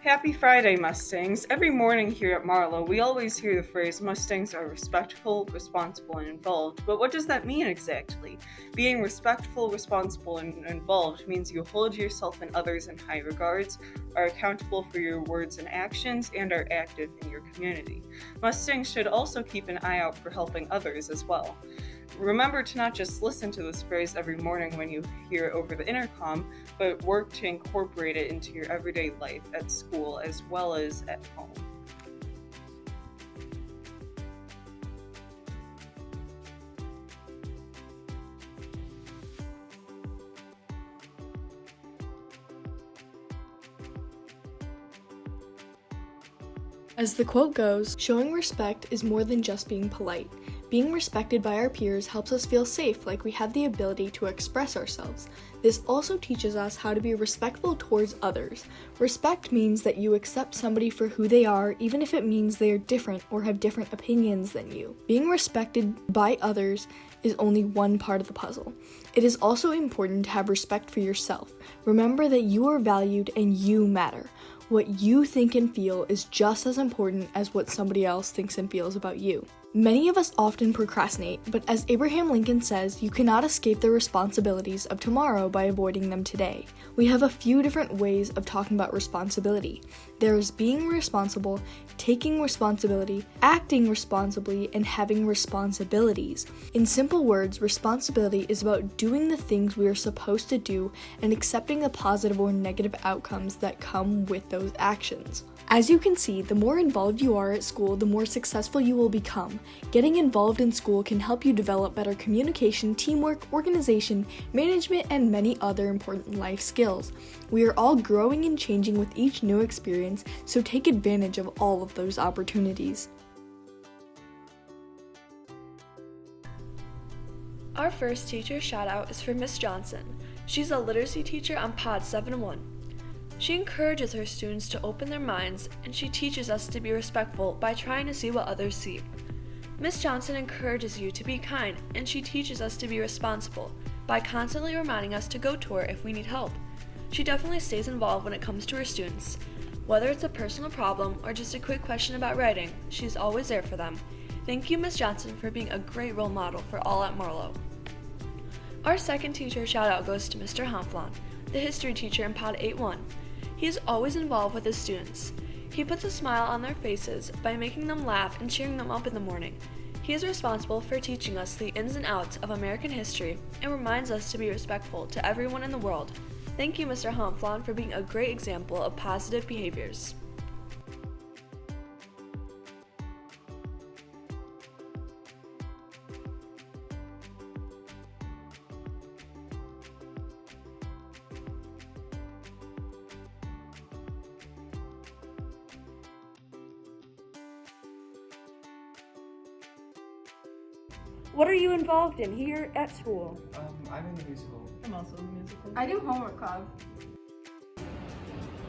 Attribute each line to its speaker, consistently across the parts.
Speaker 1: Happy Friday, Mustangs. Every morning here at Marlowe, we always hear the phrase Mustangs are respectful, responsible, and involved. But what does that mean exactly? Being respectful, responsible, and involved means you hold yourself and others in high regards, are accountable for your words and actions, and are active in your community. Mustangs should also keep an eye out for helping others as well. Remember to not just listen to this phrase every morning when you hear it over the intercom, but work to incorporate it into your everyday life at school as well as at home.
Speaker 2: As the quote goes, showing respect is more than just being polite. Being respected by our peers helps us feel safe, like we have the ability to express ourselves. This also teaches us how to be respectful towards others. Respect means that you accept somebody for who they are, even if it means they are different or have different opinions than you. Being respected by others is only one part of the puzzle. It is also important to have respect for yourself. Remember that you are valued and you matter. What you think and feel is just as important as what somebody else thinks and feels about you. Many of us often procrastinate, but as Abraham Lincoln says, you cannot escape the responsibilities of tomorrow by avoiding them today. We have a few different ways of talking about responsibility. There is being responsible, taking responsibility, acting responsibly, and having responsibilities. In simple words, responsibility is about doing the things we are supposed to do and accepting the positive or negative outcomes that come with those actions. As you can see, the more involved you are at school, the more successful you will become. Getting involved in school can help you develop better communication, teamwork, organization, management, and many other important life skills. We are all growing and changing with each new experience, so take advantage of all of those opportunities. Our first teacher shout out is for Miss Johnson. She's a literacy teacher on Pod 7-1. She encourages her students to open their minds, and she teaches us to be respectful by trying to see what others see. Miss Johnson encourages you to be kind, and she teaches us to be responsible by constantly reminding us to go to her if we need help. She definitely stays involved when it comes to her students. Whether it's a personal problem or just a quick question about writing, she's always there for them. Thank you, Miss Johnson, for being a great role model for all at Marlowe. Our second teacher shout out goes to Mr. Honflon, the history teacher in Pod 8-1. He is always involved with his students. He puts a smile on their faces by making them laugh and cheering them up in the morning. He is responsible for teaching us the ins and outs of American history and reminds us to be respectful to everyone in the world. Thank you, Mr. Honflon, for being a great example of positive behaviors.
Speaker 3: What are you involved in here at school?
Speaker 4: I'm in the musical.
Speaker 1: I'm also in the musical.
Speaker 5: I do homework club.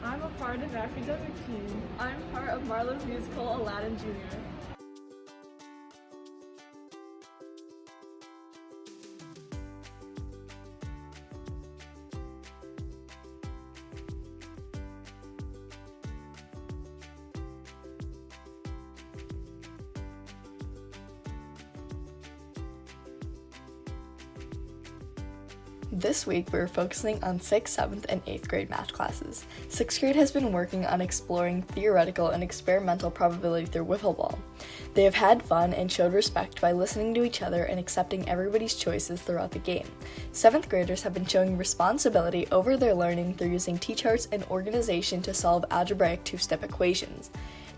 Speaker 6: I'm a part of academic team.
Speaker 5: I'm part of Marlowe's musical Aladdin Jr.
Speaker 2: This week, we're focusing on 6th, 7th, and 8th grade math classes. 6th grade has been working on exploring theoretical and experimental probability through wiffle ball. They have had fun and showed respect by listening to each other and accepting everybody's choices throughout the game. 7th graders have been showing responsibility over their learning through using T-charts and organization to solve algebraic two-step equations.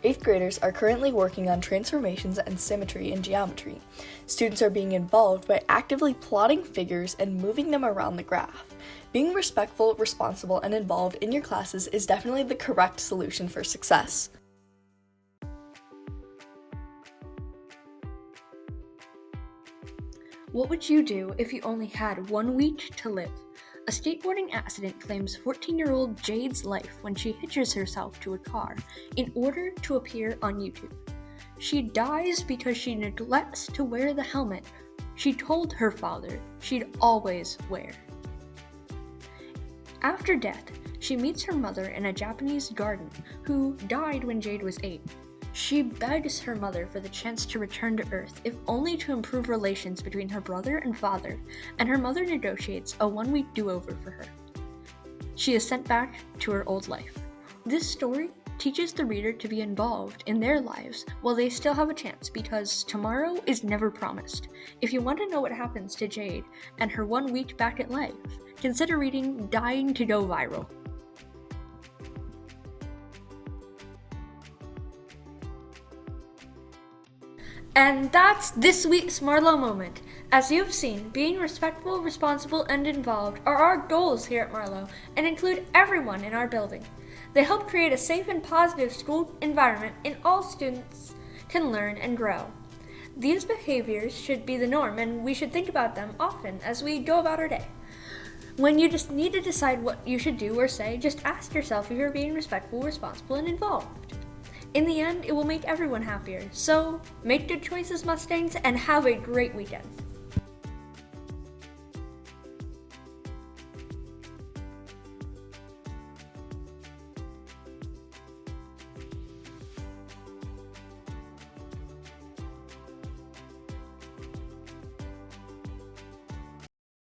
Speaker 2: 8th graders are currently working on transformations and symmetry in geometry. Students are being involved by actively plotting figures and moving them around the graph. Being respectful, responsible, and involved in your classes is definitely the correct solution for success.
Speaker 7: What would you do if you only had 1 week to live? A skateboarding accident claims 14-year-old Jade's life when she hitches herself to a car in order to appear on YouTube. She dies because she neglects to wear the helmet she told her father she'd always wear. After death, she meets her mother in a Japanese garden, who died when Jade was 8. She begs her mother for the chance to return to Earth, if only to improve relations between her brother and father, and her mother negotiates a 1-week do-over for her. She is sent back to her old life. This story teaches the reader to be involved in their lives while they still have a chance, because tomorrow is never promised. If you want to know what happens to Jade and her 1 week back at life, consider reading Dying to Go Viral. And that's this week's Marlowe Moment. As you've seen, being respectful, responsible, and involved are our goals here at Marlowe and include everyone in our building. They help create a safe and positive school environment in all students can learn and grow. These behaviors should be the norm, and we should think about them often as we go about our day. When you just need to decide what you should do or say, just ask yourself if you're being respectful, responsible, and involved. In the end, it will make everyone happier. So, make good choices, Mustangs, and have a great weekend.